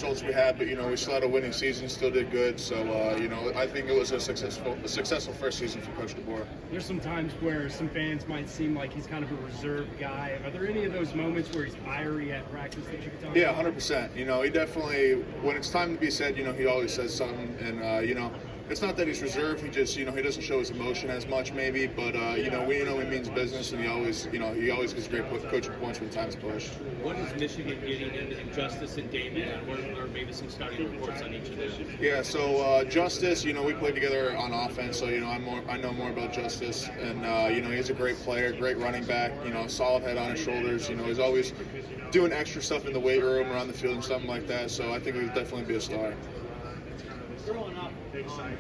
results we had, but we still had a winning season, still did good. So I think it was a successful first season for Coach Dippre. There's some times where some fans might seem like he's kind of a reserved guy. Are there any of those moments where he's fiery at practice that you can talk about? 100%. He definitely, when it's time to be said, he always says something, and it's not that he's reserved. He just, he doesn't show his emotion as much, maybe. But we know he means business, and he always gets great coaching points when time's pushed. What is Michigan getting in Justice and Damon, and what are maybe some scouting reports on each of them? Yeah, so Justice, we played together on offense, so I know more about Justice, and he's a great player, great running back. Solid head on his shoulders. He's always doing extra stuff in the weight room, around the field, and something like that. So I think he'll definitely be a star. Growing up, big cycle,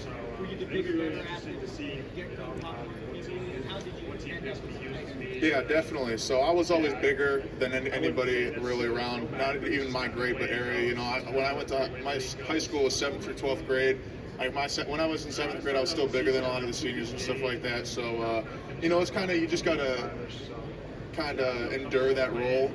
so were you the bigger athlete to see get going up? And how did you end up? Yeah, definitely. So I was always bigger than anybody really around, not even my grade, but area. When I went to my high school was 7th through 12th grade. When I was in 7th grade, I was still bigger than a lot of the seniors and stuff like that. So, it's kind of, you just got to kind of endure that role,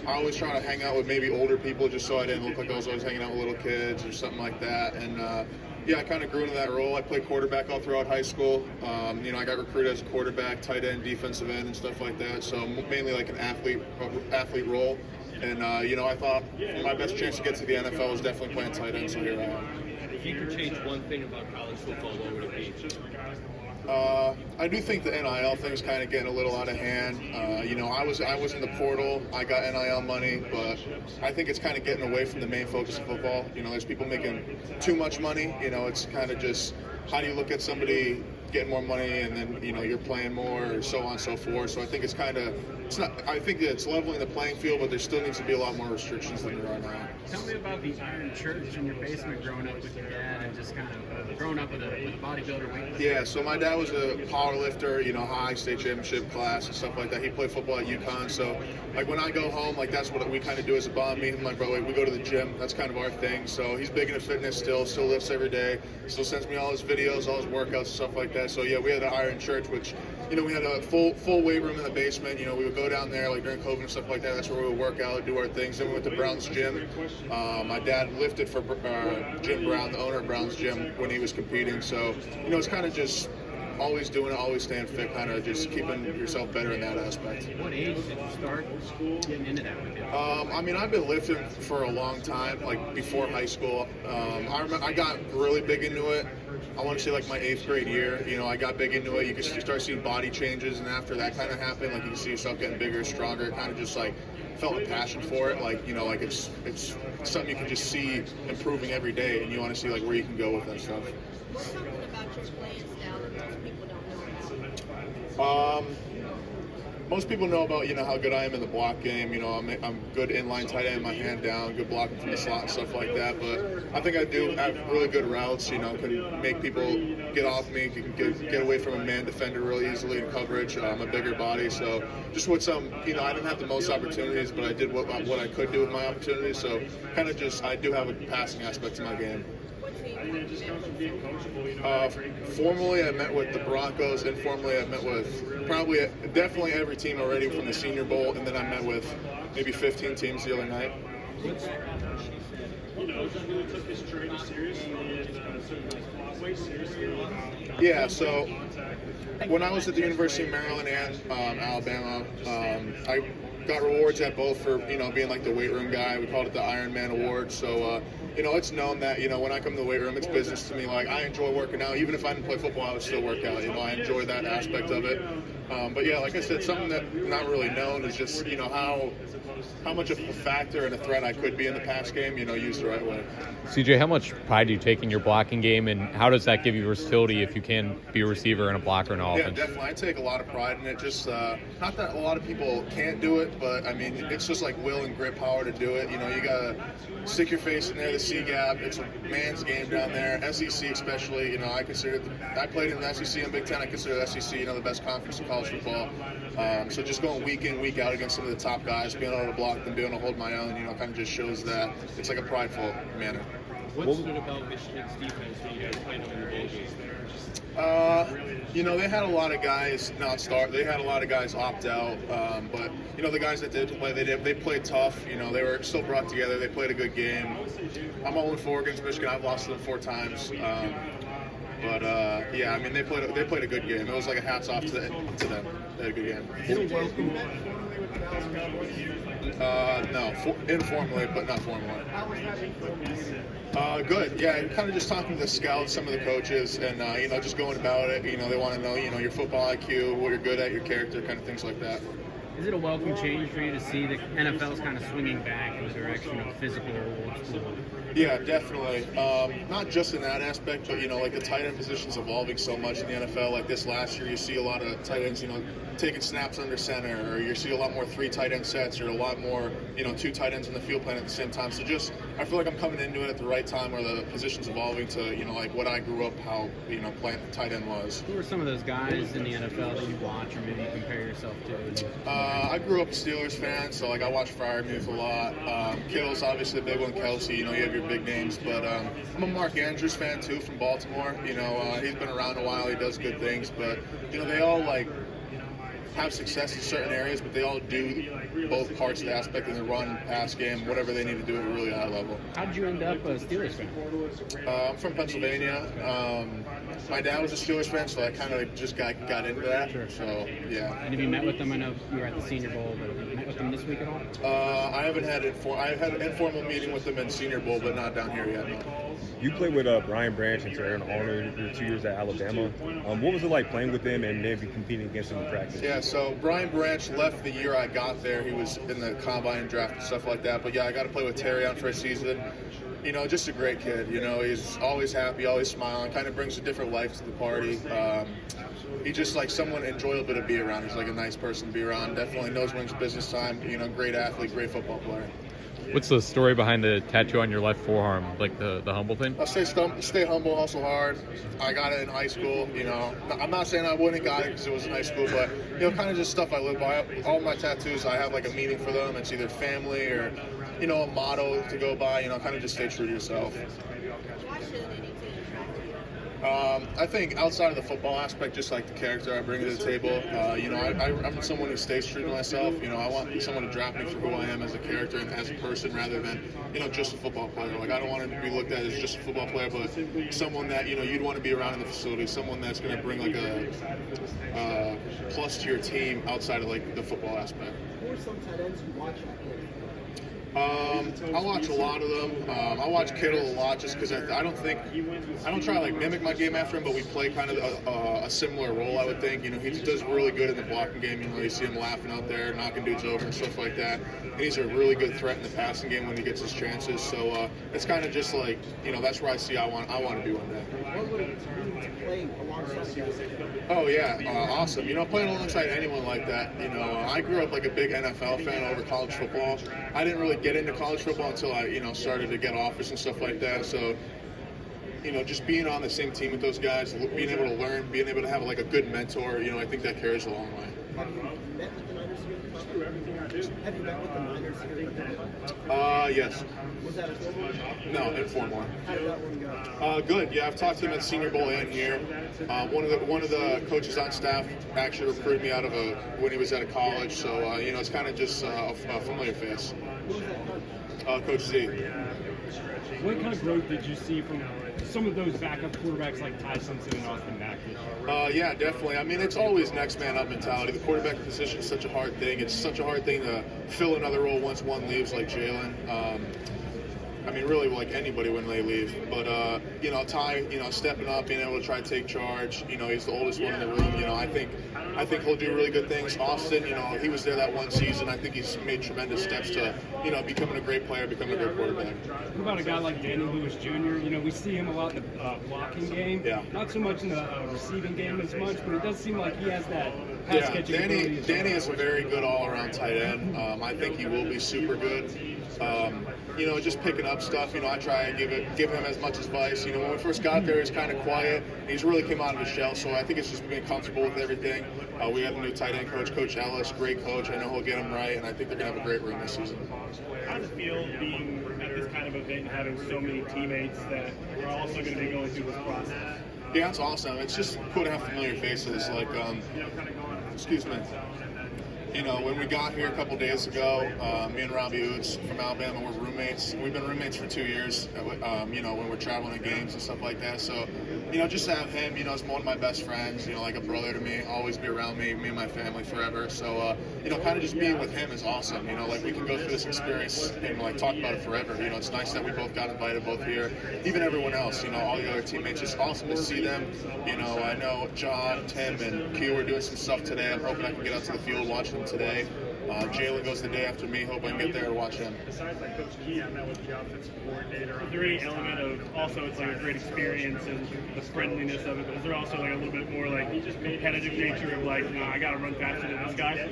I always try to hang out with maybe older people just so I didn't look like I was always hanging out with little kids or something like that. And I kind of grew into that role. I played quarterback all throughout high school. I got recruited as a quarterback, tight end, defensive end, and stuff like that. So mainly like an athlete role. And I thought my best chance to get to the NFL was definitely playing tight end. So here I am. If you could change one thing about college football, what would it be? I do think the NIL thing's kind of getting a little out of hand. I was in the portal. I got NIL money, but I think it's kind of getting away from the main focus of football. There's people making too much money. It's kind of just how do you look at somebody getting more money and then you're playing more or so on and so forth. So I think it's not. I think that it's leveling the playing field, but there still needs to be a lot more restrictions than there are now. Tell me about the Iron Church in your basement growing up with your dad and just kind of growing up with a bodybuilder weightlifter. Yeah, so my dad was a power lifter, high state championship class and stuff like that. He played football at UConn, so like when I go home, like that's what we kind of do as a bond. Me and my brother, we go to the gym. That's kind of our thing. So he's big into fitness still lifts every day, still sends me all his videos, all his workouts and stuff like that. So yeah, we had an Iron Church, which we had a full weight room in the basement. We would go down there like during COVID and stuff like that. That's where we would work out, do our things. Then we went to Brown's Gym. My dad lifted for Jim Brown, the owner of Brown's Gym, when he was competing. So it's kind of just always doing it, always staying fit, kind of just keeping yourself better in that aspect. What age did you start getting into that with you? I've been lifting for a long time, like before high school. I got really big into it. I want to say like my 8th grade year, I got big into it. You start seeing body changes, and after that kind of happened, like you can see yourself getting bigger, stronger. Kind of just like felt a passion for it. Like like it's something you can just see improving every day, and you want to see like where you can go with that stuff. What's something about your playing style that most people don't know about? Most people know about how good I am in the block game. I'm good inline tight end, my hand down, good blocking from the slot and stuff like that. But I think I do have really good routes. Can make people get off me, can get away from a man defender really easily in coverage. I'm a bigger body, so just with some, I didn't have the most opportunities, but I did what I could do with my opportunities. So kind of just I do have a passing aspect to my game. Formally, I met with the Broncos. Informally, I met with definitely every team already from the Senior Bowl, and then I met with maybe 15 teams the other night. Took this training seriously and way seriously. Yeah, so when I was at the University of Maryland and Alabama, I got rewards at both for being like the weight room guy. We called it the Iron Man Award. So it's known that when I come to the weight room, it's business to me. Like I enjoy working out. Even if I didn't play football, I would still work out. I enjoy that aspect of it. But yeah, like I said, something that not really known is just how much of a factor and a threat I could be in the pass game. Used the right way. CJ, how much pride do you take in your blocking game, and how does that give you versatility if you can be a receiver and a blocker in offense? Yeah, definitely. I take a lot of pride in it. Just not that a lot of people can't do it, but I mean, it's just like will and grit power to do it. You gotta stick your face in there, the C gap. It's a man's game down there. SEC especially. I played in the SEC and Big Ten. I consider the SEC, the best conference in college football. So just going week in, week out against some of the top guys, being able to block them, being able to hold my own, kind of just shows that it's like a prideful manner. What stood about Michigan's defense when you guys played them in the bowl game? They had a lot of guys not start. They had a lot of guys opt out. But the guys that did play, they played tough. They were still brought together. They played a good game. I'm 0-4 against Michigan. I've lost to them 4 times. They played a good game. It was like a hats off to them. They had a good game. No, informally, but not formally. Good. Yeah, kind of just talking to the scouts, some of the coaches, and just going about it. They want to know, your football IQ, what you're good at, your character, kind of things like that. Is it a welcome change for you to see the NFL's kind of swinging back in the direction of physical old school? Yeah, definitely. Not just in that aspect, but the tight end position's evolving so much in the NFL. Like this last year, you see a lot of tight ends, taking snaps under center, or you see a lot more 3 tight end sets, or a lot more, 2 tight ends in the field playing at the same time. So I feel like I'm coming into it at the right time where the position's evolving to, like what I grew up, how, playing tight end was. Who are some of those guys in the NFL that you watch or maybe you compare yourself to? I grew up a Steelers fan, so I watch Freiermuth a lot. Kittle's obviously a big one. Kelsey, you have your big names, but I'm a Mark Andrews fan too from Baltimore. He's been around a while. He does good things, but they all have success in certain areas, but they all do both parts of the aspect in the run, pass game, whatever they need to do at a really high level. How did you end up a Steelers fan? I'm from Pennsylvania. My dad was a Steelers fan, so I kind of just got into that. Sure. So, yeah. And have you met with them? I know you were at the Senior Bowl, but have you met with them this week at all? I haven't had I had an informal meeting with them in Senior Bowl, but not down here yet. No. You played with Brian Branch and Aaron Arnold your 2 years at Alabama. What was it like playing with them and maybe competing against them in practice? Yeah, so Brian Branch left the year I got there. He was in the combine draft and stuff like that. But yeah, I got to play with Terry on for a season. Just a great kid. He's always happy, always smiling, kind of brings a different life to the party. He's just like someone enjoyable to be around. He's like a nice person to be around. Definitely knows when it's business time. Great athlete, great football player. What's the story behind the tattoo on your left forearm, like the humble thing? I'll stay humble, hustle hard. I got it in high school. I'm not saying I wouldn't have got it because it was in high school, but kind of just stuff I live by. All my tattoos, I have like a meaning for them. It's either family or a motto to go by. Kind of just stay true to yourself. Why should any team draft you? I think outside of the football aspect, just like the character I bring to the table, I'm someone who stays true to myself. I want someone to draft me for who I am as a character and as a person rather than, just a football player. Like, I don't want to be looked at as just a football player, but someone that, you'd want to be around in the facility, someone that's going to bring like a plus to your team outside of like the football aspect. Who are some tight ends you watch out there? I watch a lot of them. I watch Kittle a lot just because I don't try to like mimic my game after him, but we play kind of a similar role, I would think. He does really good in the blocking game. You see him laughing out there, knocking dudes over and stuff like that. And he's a really good threat in the passing game when he gets his chances. So it's kind of just like, that's where I see I want to be one day. What would it mean to play alongside you? Oh yeah, awesome. Playing alongside anyone like that. I grew up like a big NFL fan over college football. I didn't really get into college football until I, started to get offers and stuff like that. So, just being on the same team with those guys, being able to learn, being able to have like a good mentor, I think that carries a long way. Have you met with the Niners here? Have you met with the Niners here? Yes. Was that a formal? No, informal. How did that one go? Good. Yeah, I've talked to him at Senior Bowl and here. One of the coaches on staff actually recruited me out of when he was out of college. So it's kind of just a familiar face. Who was that coach? Coach Z. What kind of growth did you see from some of those backup quarterbacks like Ty Simpson and Austin Mack this year? Yeah, definitely. I mean, it's always next man up mentality. The quarterback position is such a hard thing. It's such a hard thing to fill another role once one leaves, like Jalen. I mean, really, like anybody when they leave. But, Ty, stepping up, being able to try to take charge. He's the oldest one in the room. I think he'll do really good things. Austin, he was there that one season. I think he's made tremendous steps to, becoming a great player, becoming a great quarterback. What about a guy like Danny Lewis Jr.? We see him a lot in the blocking game. Yeah. Not so much in the receiving game as much, but it does seem like he has that pass catching ability. Danny is a very good all-around tight end. I think he will be super good. Just picking up stuff. I try and give him as much advice. When we first got there, he was kind of quiet. He's really come out of his shell, so I think it's just being comfortable with everything. We have a new tight end coach, Coach Ellis, great coach. I know he'll get him right, and I think they're going to have a great room this season. How does it feel being at this kind of event and having so many teammates that are also going to be going through this process? Yeah, that's awesome. It's just cool to have familiar faces. Like, excuse me. You know, when we got here a couple days ago, me and Robbie Oots from Alabama were roommates. We've been roommates for 2 years, you know, when we're traveling to games and stuff like that. So, you know, just to have him, you know, is one of my best friends, you know, like a brother to me, always be around me and my family forever. So, you know, kind of just being with him is awesome. You know, like we can go through this experience and like talk about it forever. You know, it's nice that we both got invited both here. Even everyone else, you know, all the other teammates, it's awesome to see them. You know, I know John, Tim, and Q are doing some stuff today. I'm hoping I can get out to the field, watch them today. Jalen goes the day after me. Hope I can get there and watch him. Besides like Coach Key, I met with the offensive coordinator. Is there any element of also it's like a great experience and the friendliness of it, but is there also like a little bit more like competitive nature of like, I got to run faster than this guy?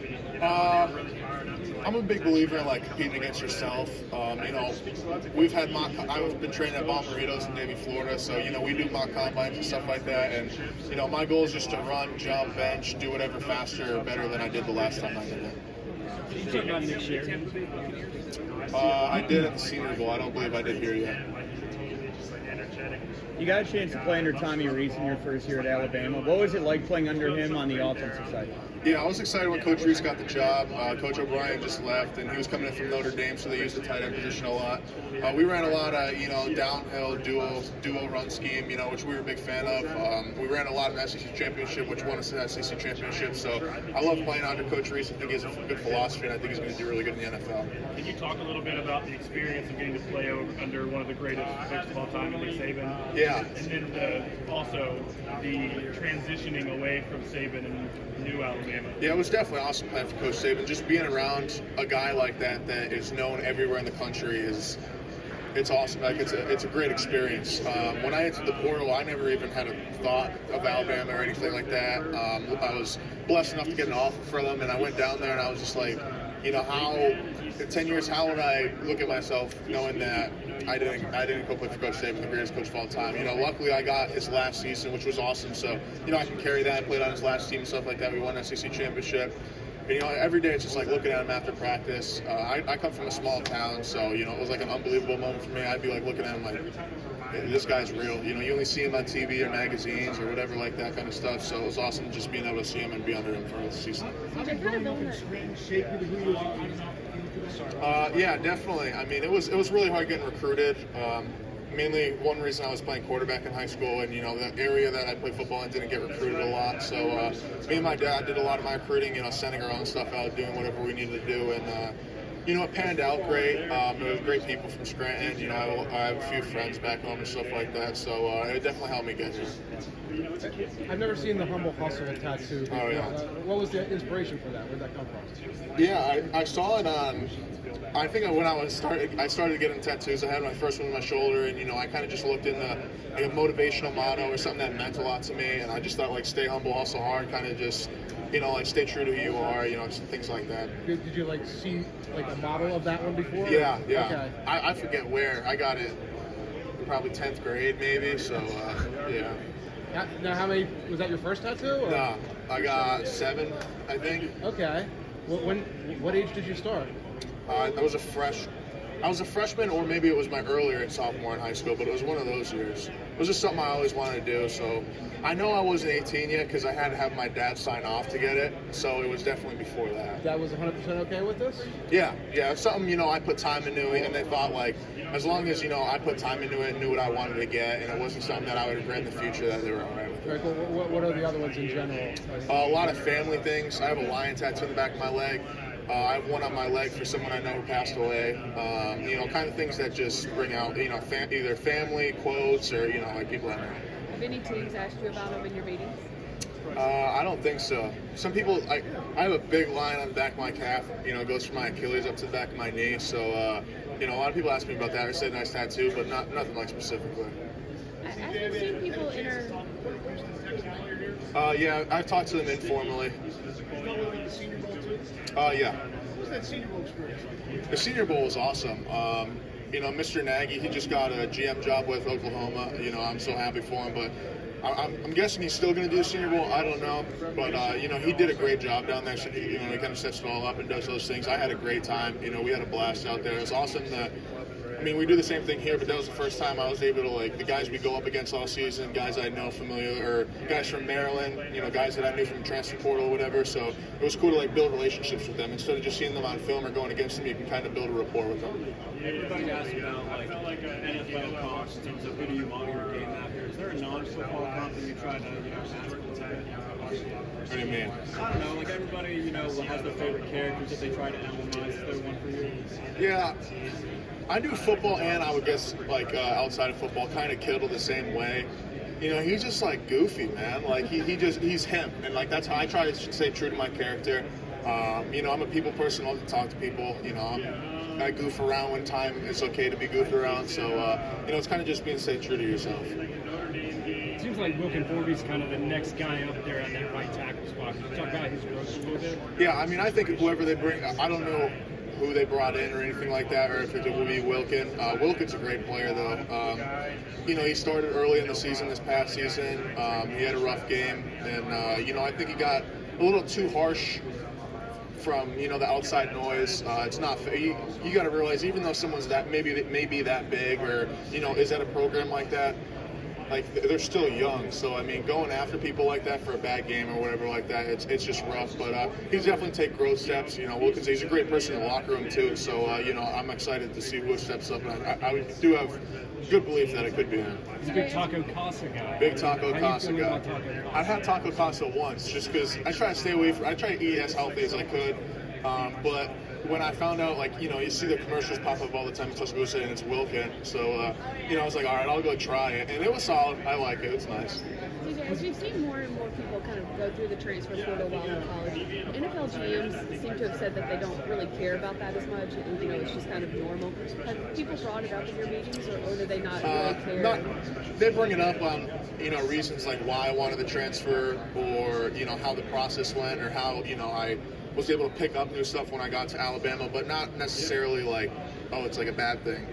I'm a big believer in like competing against yourself. You know, we've had I've been training at Bomberitos in Navy, Florida, so you know we do mock combines and stuff like that. And you know, my goal is just to run, jump, bench, do whatever faster or better than I did the last time I did it. Did you take on this year? I did at the Senior Bowl. I don't believe I did here yet. You got a chance to play under Tommy Rees in your first year at Alabama. What was it like playing under him on the offensive side? Yeah, I was excited when Coach Rees got the job. Coach O'Brien just left, and he was coming in from Notre Dame, so they used the tight end position a lot. We ran a lot of, you know, downhill duo run scheme, you know, which we were a big fan of. We ran a lot of the SEC championship, which won us the SEC championship. So I love playing under Coach Rees. I think he has a good philosophy, and I think he's going to do really good in the NFL. Can you talk a little bit about the experience of getting to play under one of the greatest coaches of all time, Nick Saban? Yeah. And then also the transitioning away from Saban and new Alabama. Yeah, it was definitely awesome playing for Coach Saban. Just being around a guy like that is known everywhere in the country it's awesome. Like it's a great experience. When I entered the portal, I never even had a thought of Alabama or anything like that. I was blessed enough to get an offer for them, and I went down there and I was just like, you know, how in 10 years, how would I look at myself knowing that I didn't go play for Coach Saban, the greatest coach of all time? You know, luckily I got his last season, which was awesome. So, you know, I can carry that. I played on his last team and stuff like that. We won the SEC championship. And, you know, every day it's just like looking at him after practice. I come from a small town, so, you know, it was like an unbelievable moment for me. I'd be like looking at him like, this guy's real. You know, you only see him on TV or magazines or whatever like that kind of stuff. So it was awesome just being able to see him and be under him for the season. Yeah, definitely. I mean, it was really hard getting recruited. Mainly one reason I was playing quarterback in high school, and you know the area that I played football in didn't get recruited a lot. So me and my dad did a lot of my recruiting. You know, sending our own stuff out, doing whatever we needed to do, and you know, it panned out great. There was great people from Scranton. You know, I have a few friends back home and stuff like that. So it definitely helped me get here. I've never seen the Humble Hustle tattoo before. Oh, yeah. What was the inspiration for that? Where'd that come from? Yeah, I saw it on. I think when I started getting tattoos. I had my first one on my shoulder, and you know, I kind of just looked in like a motivational motto or something that meant a lot to me, and I just thought like, stay humble, hustle hard, kind of just, you know, like stay true to who you are, you know, things like that. Did you like see like a model of that one before? Yeah. Okay. I forget where I got it. Probably 10th grade, maybe. So yeah. Now, how many was that? Your first tattoo? Or? No, I got 7, I think. Okay. What age did you start? I was a freshman, or maybe it was my earlier sophomore in high school, but it was one of those years. It was just something I always wanted to do. So I know I wasn't 18 yet because I had to have my dad sign off to get it. So it was definitely before that. Dad was 100% okay with this? Yeah. It's something, you know, I put time into it, and they thought like, as long as, you know, I put time into it and knew what I wanted to get, and it wasn't something that I would regret in the future, that they were all right with it. Very cool. What are the other ones in general? A lot of family things. I have a lion tattoo in the back of my leg. I have one on my leg for someone I know who passed away. You know, kind of things that just bring out, you know, either family quotes or, you know, like people I know. Have any teams asked you about them in your meetings? I don't think so. Some people, I have a big line on the back of my calf. You know, it goes from my Achilles up to the back of my knee. So, you know, a lot of people ask me about that. I said nice tattoo, but nothing like specifically. I've seen people enter. Yeah, I've talked to them informally. Yeah. What was that Senior Bowl experience like? The Senior Bowl was awesome. You know, Mr. Nagy, he just got a GM job with Oklahoma. You know, I'm so happy for him, but I'm guessing he's still going to do the Senior Bowl. I don't know, but you know, he did a great job down there. So, you know, he kind of sets it all up and does those things. I had a great time. You know, we had a blast out there. It was awesome to I mean, we do the same thing here, but that was the first time I was able to, like, the guys we go up against all season, guys I know familiar, or guys from Maryland, you know, guys that I knew from transfer portal or whatever. So it was cool to, like, build relationships with them. Instead of just seeing them on film or going against them, you can kind of build a rapport with them. Everybody asks about like NFL comps in terms of who do you model your game after. Is there a non-football comp that you try to ask? What do you mean? I don't know. Like everybody, has their favorite characters that they try to emphasize. Is there one for you? Yeah. I do football and I would guess like outside of football, kind of Kittle the same way. You know, he's just like goofy, man. Like he's him, and like that's how I try to stay true to my character. You know, I'm a people person. I love to talk to people. You know, I goof around when time it's okay to be goofed around. So you know, it's kind of just being stay true to yourself. It seems like Wilkin Forby's kind of the next guy up there on that right tackle spot. Can you talk about his growth a little bit? Yeah, I mean, I think whoever they bring, I don't know who they brought in or anything like that, or if it will be Wilkin. Wilkin's a great player, though. You know, he started early in the season this past season. He had a rough game, and, you know, I think he got a little too harsh from, you know, the outside noise. It's not fair. You got to realize, even though someone's that maybe that big or, you know, is at a program like that, like they're still young, so I mean, going after people like that for a bad game or whatever like that, it's just rough. But he's definitely take growth steps. You know, Wilkins, he's a great person in the locker room too. So you know, I'm excited to see who steps up, and I do have good belief that it could be him. He's a big Taco Casa guy. Big Taco Casa guy. Taco Casa? I've had Taco Casa once, just because I try to stay away from. I try to eat as healthy as I could, but when I found out, like, you know, you see the commercials pop up all the time in Tuscaloosa, and it's Wilkin. So, you know, I was like, all right, I'll go try it. And it was solid. I like it. It's nice. CJ, as we've seen more and more people kind of go through the transfer portal while in college, NFL GMs seem to have said that they don't really care about that as much, and, you know, it's just kind of normal. Have people brought it up in your meetings, or do they not really care? They bring it up on, you know, reasons like why I wanted to transfer, or, you know, how the process went, or how, you know, I was able to pick up new stuff when I got to Alabama, but not necessarily like, oh, it's like a bad thing.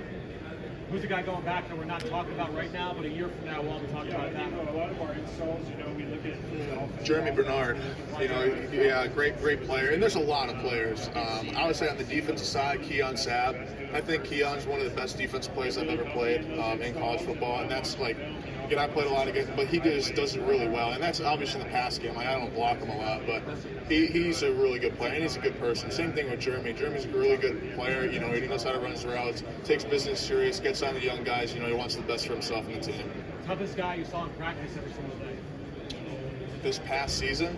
Who's the guy going back that we're not talking about right now, but a year from now we'll be talking about that? A lot of our installs, you know, we look at Jeremy Bernard, you know, yeah, great player, and there's a lot of players. I would say on the defensive side, Keon Sabb. I think Keon's one of the best defensive players I've ever played in college football, and that's like, again, I played a lot against, but he just does it really well, and that's obviously in the pass game. Like, I don't block him a lot, but he's a really good player, and he's a good person. Same thing with Jeremy. Jeremy's a really good player. You know, he knows how to run his routes, takes business serious, gets on the young guys. You know, he wants the best for himself and the team. Toughest guy you saw in practice every single day? This past season?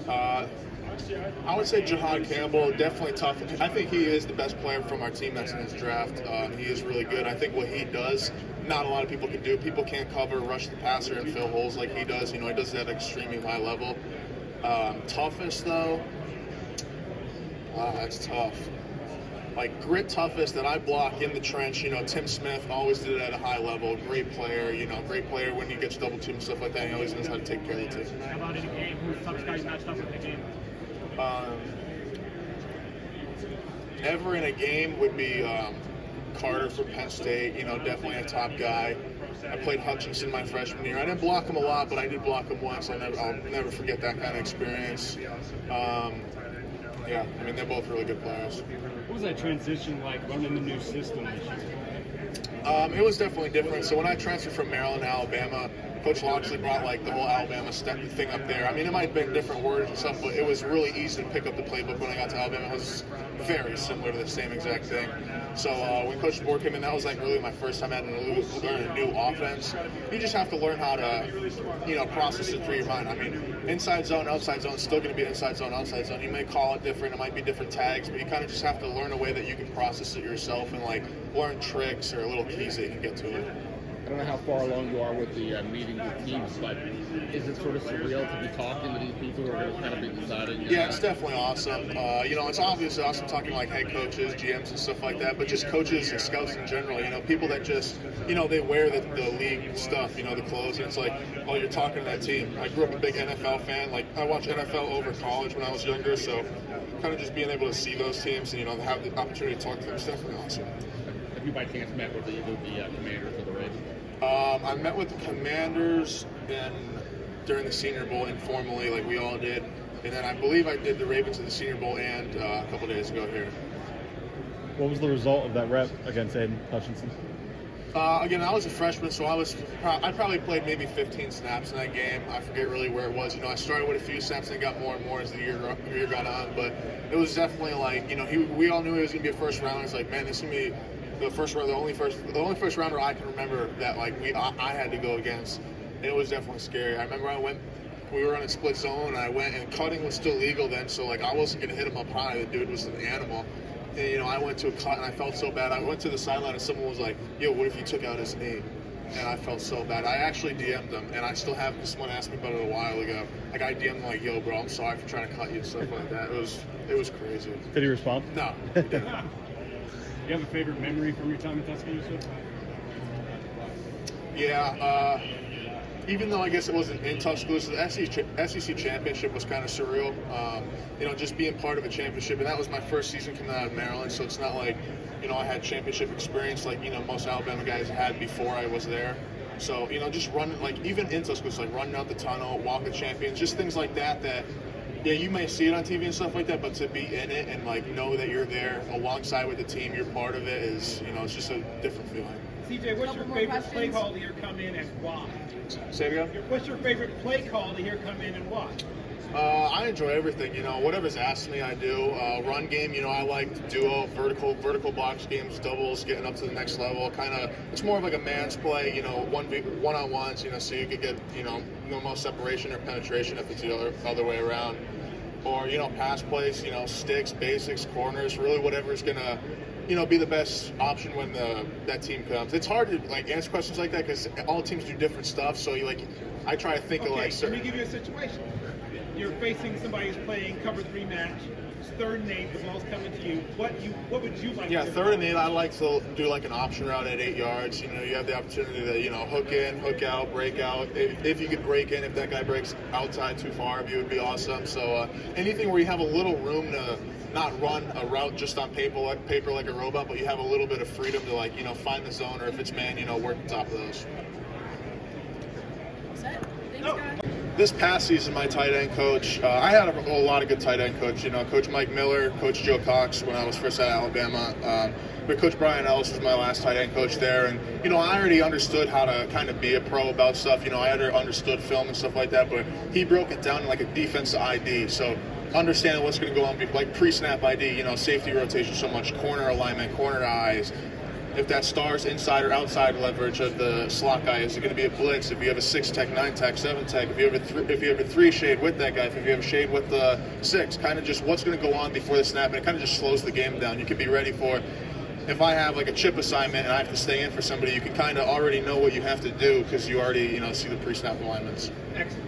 I would say Jahad Campbell, definitely tough. I think he is the best player from our team that's in this draft. He is really good. I think what he does, not a lot of people can do. People can't cover, rush the passer, and fill holes like he does. You know, he does it at an extremely high level. Toughest, though, wow, that's tough. Like, grit toughest that I block in the trench, you know, Tim Smith always did it at a high level. Great player, you know, great player when he gets double teamed and stuff like that. He always knows how to take care of the team. How about in a game? Who's the toughest guy you matched up with in a game? Ever in a game would be Carter from Penn State, you know, definitely a top guy. I played Hutchinson my freshman year. I didn't block him a lot, but I did block him once. I'll never forget that kind of experience. Yeah, I mean, they're both really good players. What was that transition like learning the new system this year? It was definitely different. So when I transferred from Maryland to Alabama, Coach Loxley brought like the whole Alabama thing up there. I mean, it might have been different words and stuff, but it was really easy to pick up the playbook when I got to Alabama. It was very similar to the same exact thing. So when Coach DeBoer came in, that was like really my first time having to learn a new offense. You just have to learn how to, you know, process it through your mind. I mean, inside zone, outside zone, still going to be inside zone, outside zone. You may call it different. It might be different tags, but you kind of just have to learn a way that you can process it yourself and like learn tricks or little keys that you can get to it. I don't know how far along you are with the meeting with teams, but is it sort of surreal to be talking to these people who are going to kind of be deciding? Yeah, it's definitely awesome. You know, it's obviously awesome talking to like head coaches, GMs, and stuff like that, but just coaches and scouts in general. You know, people that just, you know, they wear the league stuff, you know, the clothes, and it's like, oh, you're talking to that team. I grew up a big NFL fan. Like, I watched NFL over college when I was younger, so kind of just being able to see those teams and, you know, have the opportunity to talk to them is definitely awesome. Have you by chance met with the Commanders of the Ravens? I met with the Commanders during the Senior Bowl informally, like we all did, and then I believe I did the Ravens in the Senior Bowl and a couple days ago here. What was the result of that rep against Aiden Hutchinson? Again, I was a freshman, so I probably played maybe 15 snaps in that game. I forget really where it was. I started with a few snaps and got more and more as the year got on. But it was definitely like, we all knew he was gonna be a first rounder. It's like, man, this is gonna be the only first rounder I can remember that I had to go against. And it was definitely scary. I remember we were on a split zone, and I went, and cutting was still legal then, so I wasn't gonna hit him up high. The dude was an animal. And, I went to a cut, and I felt so bad. I went to the sideline, and someone was like, yo, what if you took out his knee? And I felt so bad. I actually DM'd him, and I still have, because someone asked me about it a while ago. I DM'd him yo, bro, I'm sorry for trying to cut you and stuff like that. It was crazy. Did he respond? No, he didn't. Do you have a favorite memory from your time in Tuscaloosa? Yeah, even though I guess it wasn't in Tuscaloosa, the SEC championship was kind of surreal. Just being part of a championship, and that was my first season coming out of Maryland, so it's not like, I had championship experience like, most Alabama guys had before I was there. So, just running, even in Tuscaloosa, running out the tunnel, walk of champions, just things like that, yeah, you may see it on TV and stuff like that, but to be in it and, know that you're there alongside with the team, you're part of it is, it's just a different feeling. CJ, what's your favorite play call to hear come in and why? Say it again? What's your favorite play call to hear come in and why? I enjoy everything, whatever's asked me, I do. Run game, I like duo, vertical box games, doubles, getting up to the next level. It's more of like a man's play, one-on-ones, so you could get, no most separation or penetration if it's the other way around. Or, pass plays, sticks, basics, corners, really whatever's gonna, be the best option when that team comes. It's hard to answer questions like that because all teams do different stuff. So I try to think of let me give you a situation. You're facing somebody who's playing cover 3 match. It's 3rd and 8. The ball's coming to you. What would you like? Yeah, to 3rd and 8. I like to do an option route at 8 yards. You have the opportunity to hook in, hook out, break out. If you could break in, if that guy breaks outside too far of you, would be awesome. So anything where you have a little room to not run a route just on paper like a robot, but you have a little bit of freedom to find the zone, or if it's man, work the top of those. Thanks, guys. This past season, my tight end coach, I had a lot of good tight end coach. Coach Mike Miller, Coach Joe Cox when I was first at Alabama. But Coach Brian Ellis was my last tight end coach there. And, I already understood how to kind of be a pro about stuff. I had understood film and stuff like that. But he broke it down in a defensive ID. So understanding what's going to go on, like pre-snap ID, safety rotation so much, corner alignment, corner eyes. If that star's inside or outside leverage of the slot guy, is it going to be a blitz? If you have a 6-tech, 9-tech, 7-tech, if you have a 3 shade with that guy, if you have a shade with the 6, kind of just what's going to go on before the snap, and it kind of just slows the game down. You can be ready for, if I have a chip assignment and I have to stay in for somebody, you can kind of already know what you have to do because you already see the pre-snap alignments. Excellent.